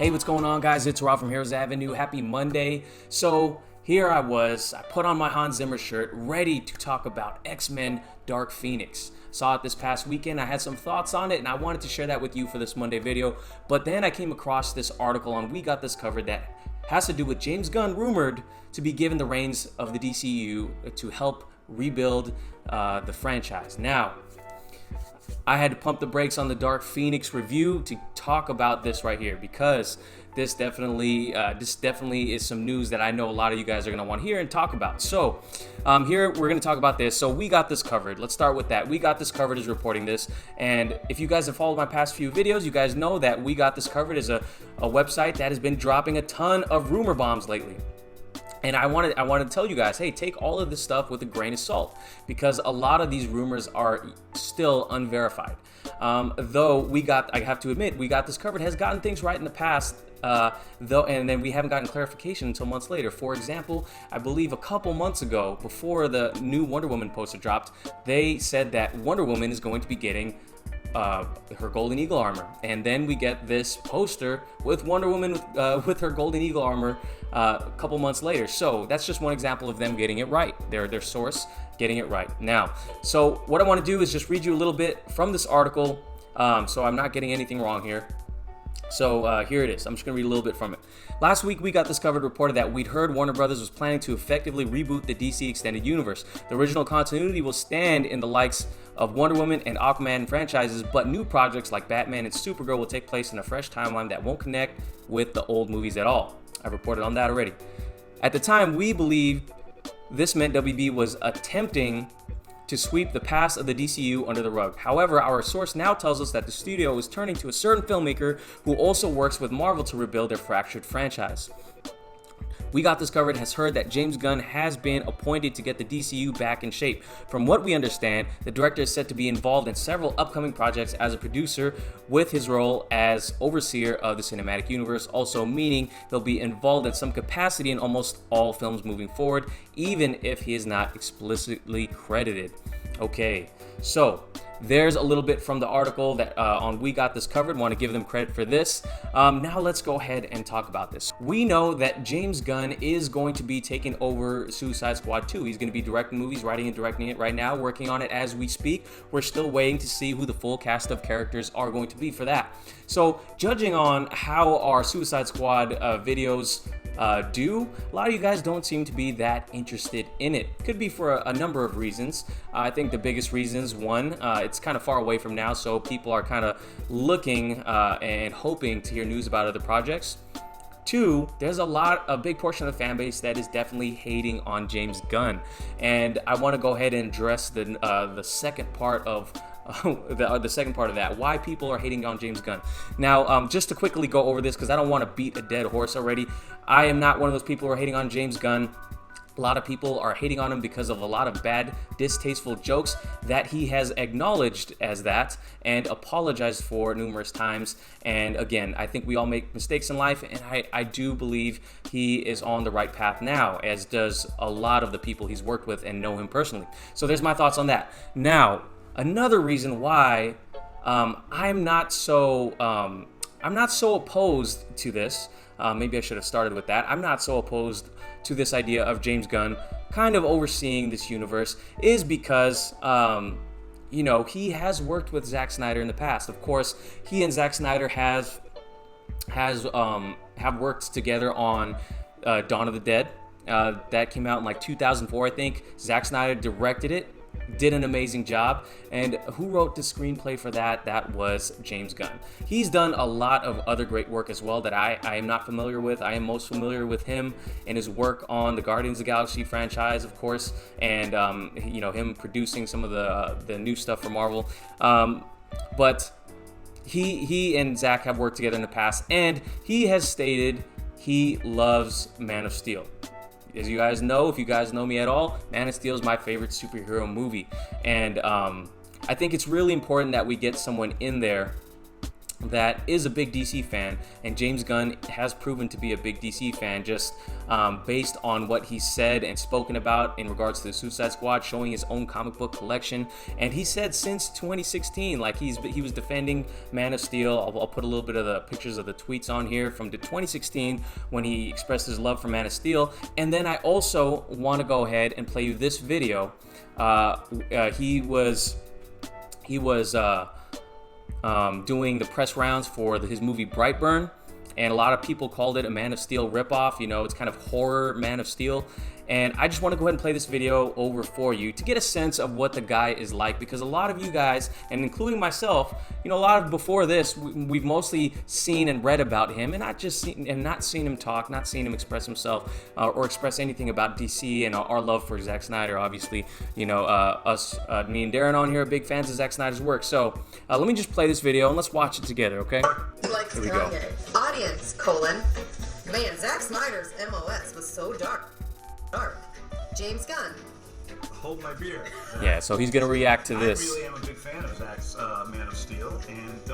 Hey, what's going on, guys? It's Rob from Heroes Avenue. Happy Monday. So here I put on my Hans Zimmer shirt, ready to talk about X-Men Dark Phoenix. Saw it this past weekend. I had some thoughts on it, and I wanted to share that with you for this Monday video. But then I came across this article on We Got This Covered that has to do with James Gunn rumored to be given the reins of the DCEU to help rebuild the franchise. Now, I had to pump the brakes on the Dark Phoenix review to talk about this right here, because this definitely is some news that I know a lot of you guys are going to want to hear and talk about. So here we're going to talk about this. So We Got This Covered. Let's start with that. We Got This Covered is reporting this, and if you guys have followed my past few videos, you guys know that We Got This Covered is a website that has been dropping a ton of rumor bombs lately. And I wanted to tell you guys, hey, take all of this stuff with a grain of salt, because a lot of these rumors are still unverified. Though I have to admit, We Got This Covered has gotten things right in the past, and then we haven't gotten clarification until months later. For example, I believe a couple months ago, before the new Wonder Woman poster dropped, they said that Wonder Woman is going to be getting her Golden Eagle armor, and then we get this poster with Wonder Woman with her Golden Eagle armor a couple months later. So that's just one example of them getting it right. Their source getting it right. Now, so what I want to do is just read you a little bit from this article, so I'm not getting anything wrong here. So here it is. I'm just going to read a little bit from it. Last week, We Got This Covered reported that we'd heard Warner Brothers was planning to effectively reboot the DC Extended Universe. The original continuity will stand in the likes of Wonder Woman and Aquaman franchises, but new projects like Batman and Supergirl will take place in a fresh timeline that won't connect with the old movies at all. I reported on that already. At the time, we believed this meant WB was attempting to sweep the past of the DCU under the rug. However, our source now tells us that the studio is turning to a certain filmmaker who also works with Marvel to rebuild their fractured franchise. We Got This Covered has heard that James Gunn has been appointed to get the DCU back in shape. From what we understand, the director is said to be involved in several upcoming projects as a producer, with his role as overseer of the cinematic universe also meaning he'll be involved in some capacity in almost all films moving forward, even if he is not explicitly credited. Okay, so there's a little bit from the article that on We Got This Covered. Want to give them credit for this. Now let's go ahead and talk about this. We know that James Gunn is going to be taking over Suicide Squad 2. He's going to be directing movies, writing and directing it right now, working on it as we speak. We're still waiting to see who the full cast of characters are going to be for that. So judging on how our Suicide Squad videos do, a lot of you guys don't seem to be that interested in it. Could be for a number of reasons. I think the biggest reasons, one, it's kind of far away from now, so people are kind of looking and hoping to hear news about other projects. Two, there's a big portion of the fan base that is definitely hating on James Gunn, and I want to go ahead and address the second part of the second part of that, why people are hating on James Gunn. Now, just to quickly go over this, because I don't want to beat a dead horse already, I am not one of those people who are hating on James Gunn. A lot of people are hating on him because of a lot of bad, distasteful jokes that he has acknowledged as that and apologized for numerous times. And again, I think we all make mistakes in life, and I do believe he is on the right path now, as does a lot of the people he's worked with and know him personally. So there's my thoughts on that. Now, another reason why I'm not so opposed to this. Maybe I should have started with that. I'm not so opposed to this idea of James Gunn kind of overseeing this universe is because, he has worked with Zack Snyder in the past. Of course, he and Zack Snyder have worked together on Dawn of the Dead. That came out in like 2004, I think. Zack Snyder directed it, did an amazing job, and who wrote the screenplay for that? That was James Gunn. He's done a lot of other great work as well that I am not familiar with. I am most familiar with him and his work on the Guardians of the Galaxy franchise, of course, and him producing some of the new stuff for Marvel. But he and Zack have worked together in the past, and he has stated he loves Man of Steel. As you guys know, if you guys know me at all, Man of Steel is my favorite superhero movie. And I think it's really important that we get someone in there that is a big DC fan, and James Gunn has proven to be a big DC fan just based on what he said and spoken about in regards to the Suicide Squad, showing his own comic book collection. And he said since 2016, like he was defending Man of Steel. I'll put a little bit of the pictures of the tweets on here from 2016 when he expressed his love for Man of Steel. And then I also want to go ahead and play you this video. He was doing the press rounds for his movie Brightburn, and a lot of people called it a Man of Steel ripoff. You know, it's kind of horror Man of Steel. And I just want to go ahead and play this video over for you to get a sense of what the guy is like, because a lot of you guys, and including myself, you know, a lot of before this, we've mostly seen and read about him, and not seen him talk, not seen him express himself or express anything about DC and our love for Zack Snyder. Obviously, you know, me and Darren on here are big fans of Zack Snyder's work. So let me just play this video and let's watch it together, okay? Here we go. Audience, man, Zack Snyder's MOS was so dark. James Gunn. Hold my beer. Yeah, so he's going to react to this. I really am a big fan of Zack's Man of Steel, and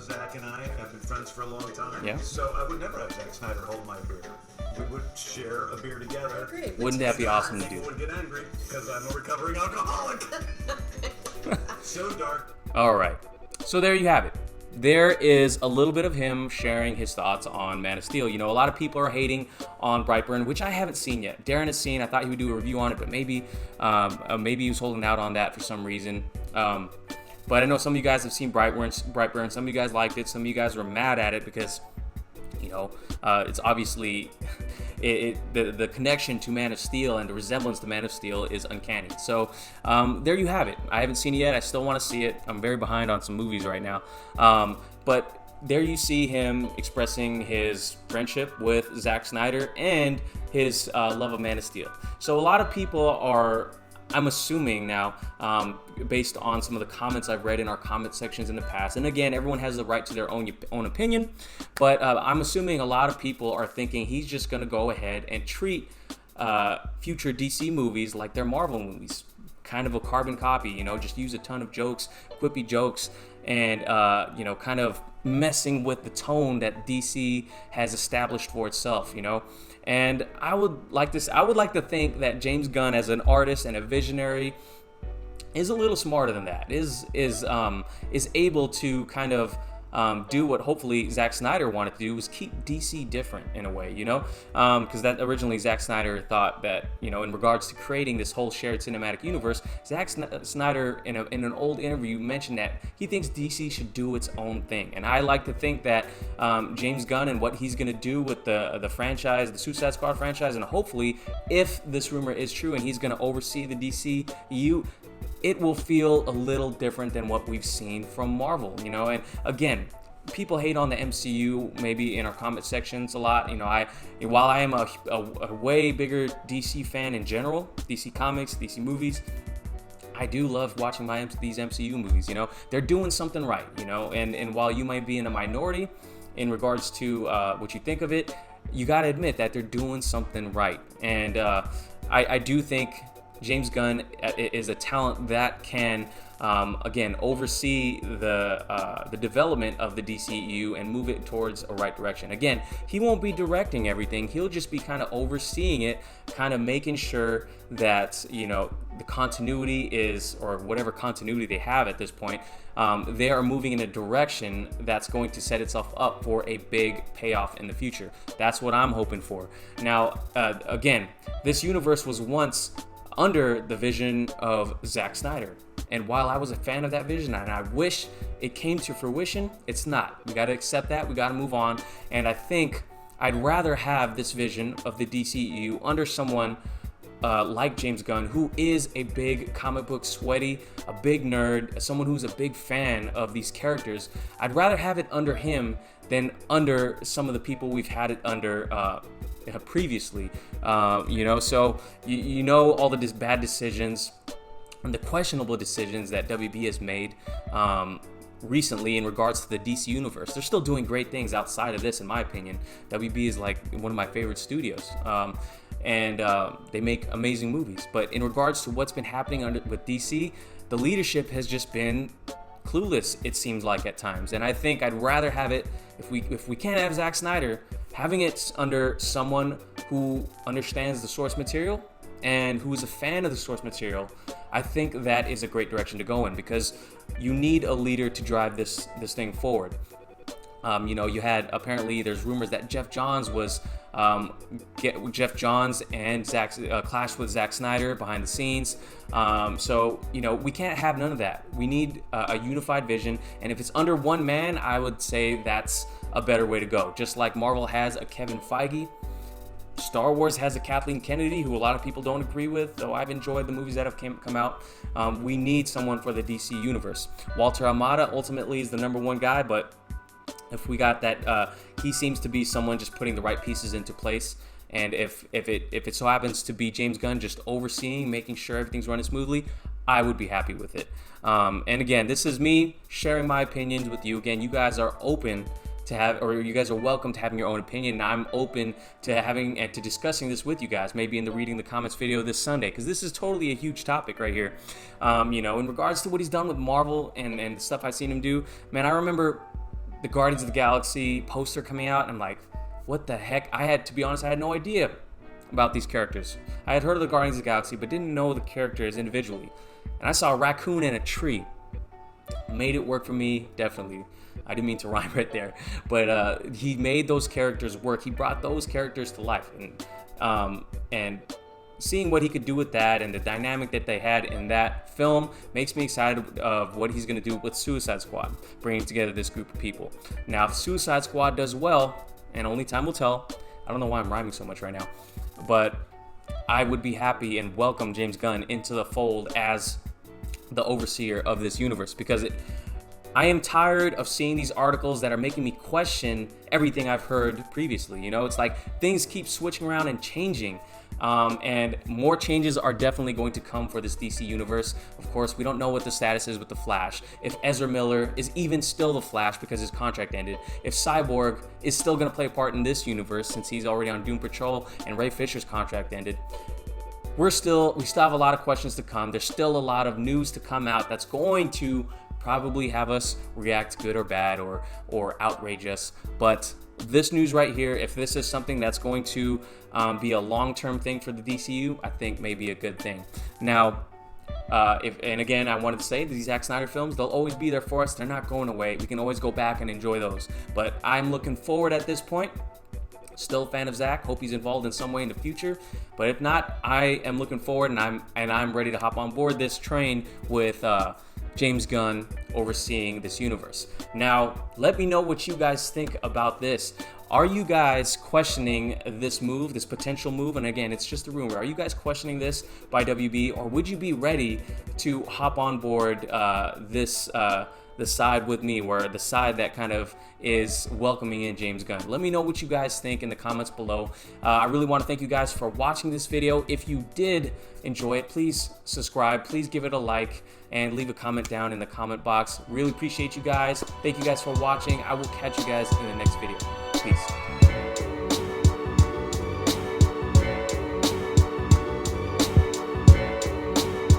Zack and I have been friends for a long time. Yeah. So I would never have Zack Snyder hold my beer. We would share a beer together. Wouldn't that be awesome to do? People would get angry because I'm a recovering alcoholic. So dark. All right. So there you have it. There is a little bit of him sharing his thoughts on Man of Steel. You know, a lot of people are hating on Brightburn, which I haven't seen yet. Darren has seen. I thought he would do a review on it, but maybe he was holding out on that for some reason. But I know some of you guys have seen Brightburn. Some of you guys liked it. Some of you guys were mad at it because, you know, it's obviously the connection to Man of Steel and the resemblance to Man of Steel is uncanny. So there you have it. I haven't seen it yet. I still want to see it. I'm very behind on some movies right now. But there you see him expressing his friendship with Zack Snyder and his love of Man of Steel. So a lot of people are, I'm assuming now, based on some of the comments I've read in our comment sections in the past, and again, everyone has the right to their own opinion, but I'm assuming a lot of people are thinking he's just going to go ahead and treat future DC movies like they're Marvel movies, kind of a carbon copy, you know, just use a ton of jokes, quippy jokes, and you know, kind of messing with the tone that DC has established for itself, you know. And I would like to think that James Gunn, as an artist and a visionary, is a little smarter than that. Is able to kind of do what hopefully Zack Snyder wanted to do, was keep DC different in a way, you know, because that originally Zack Snyder thought that, you know, in regards to creating this whole shared cinematic universe, Zack Snyder in an old interview mentioned that he thinks DC should do its own thing. And I like to think that James Gunn and what he's going to do with the franchise, the Suicide Squad franchise, and hopefully, if this rumor is true and he's going to oversee the DCEU, it will feel a little different than what we've seen from Marvel, you know. And again, people hate on the MCU maybe in our comment sections a lot. You know, while I am a way bigger DC fan in general, DC comics, DC movies, I do love watching these MCU movies. You know, they're doing something right, you know. And while you might be in a minority in regards to what you think of it, you got to admit that they're doing something right. And I do think James Gunn is a talent that can, again, oversee the development of the DCEU and move it towards a right direction. Again, he won't be directing everything. He'll just be kind of overseeing it, kind of making sure that, you know, the continuity is, or whatever continuity they have at this point, they are moving in a direction that's going to set itself up for a big payoff in the future. That's what I'm hoping for. Now, again, this universe was once under the vision of Zack Snyder. And while I was a fan of that vision and I wish it came to fruition, it's not. We got to accept that. We got to move on. And I think I'd rather have this vision of the DCEU under someone like James Gunn, who is a big comic book sweaty, a big nerd, someone who's a big fan of these characters. I'd rather have it under him than under some of the people we've had it under previously, you know. So you know, all the bad decisions and the questionable decisions that WB has made recently in regards to the DC universe. They're still doing great things outside of this, in my opinion. WB is like one of my favorite studios, and they make amazing movies. But in regards to what's been happening with DC, the leadership has just been clueless, it seems like at times. And I think I'd rather have it, if we can't have Zack Snyder, having it under someone who understands the source material and who is a fan of the source material. I think that is a great direction to go in, because you need a leader to drive this thing forward. You had, apparently there's rumors that Jeff Johns and clashed with Zack Snyder behind the scenes. So we can't have none of that. We need a unified vision, and if it's under one man, I would say that's a better way to go. Just like Marvel has a Kevin Feige, Star Wars has a Kathleen Kennedy, who a lot of people don't agree with, though I've enjoyed the movies that have come out. We need someone for the DC universe. Walter Amada ultimately is the number one guy, but if we got that, he seems to be someone just putting the right pieces into place. And if it so happens to be James Gunn just overseeing, making sure everything's running smoothly, I would be happy with it. And again, this is me sharing my opinions with you. Again, you guys are open to have, or you guys are welcome to having your own opinion, and I'm open to having and to discussing this with you guys, maybe in the reading the comments video this Sunday, because this is totally a huge topic right here. In regards to what he's done with Marvel and the stuff I've seen him do, man, I remember the Guardians of the Galaxy poster coming out, and I'm like, what the heck? To be honest, I had no idea about these characters. I had heard of the Guardians of the Galaxy, but didn't know the characters individually. And I saw a raccoon and a tree. Made it work for me, definitely. I didn't mean to rhyme right there, but he made those characters work. He brought those characters to life, and seeing what he could do with that and the dynamic that they had in that film makes me excited of what he's going to do with Suicide Squad, bringing together this group of people. Now, if Suicide Squad does well, and only time will tell, I don't know why I'm rhyming so much right now, but I would be happy and welcome James Gunn into the fold as the overseer of this universe, because I am tired of seeing these articles that are making me question everything I've heard previously. It's like things keep switching around and changing. And more changes are definitely going to come for this DC universe. Of course, we don't know what the status is with the Flash. If Ezra Miller is even still the Flash because his contract ended. If Cyborg is still going to play a part in this universe since he's already on Doom Patrol and Ray Fisher's contract ended. We still have a lot of questions to come. There's still a lot of news to come out that's going to probably have us react good or bad or outrage us. But this news right here, if this is something that's going to be a long-term thing for the DCU, I think may be a good thing. Now, and again, I wanted to say these Zack Snyder films, they'll always be there for us. They're not going away. We can always go back and enjoy those. But I'm looking forward at this point. Still a fan of Zack. Hope he's involved in some way in the future. But if not, I am looking forward, and I'm ready to hop on board this train with James Gunn overseeing this universe. Now, let me know what you guys think about this. Are you guys questioning this move, this potential move? And again, it's just a rumor. Are you guys questioning this by WB, or would you be ready to hop on board the side with me, where the side that kind of is welcoming in James Gunn? Let me know what you guys think in the comments below. I really want to thank you guys for watching this video. If you did enjoy it, please subscribe, please give it a like, and leave a comment down in the comment box. Really appreciate you guys. Thank you guys for watching. I will catch you guys in the next video. Peace.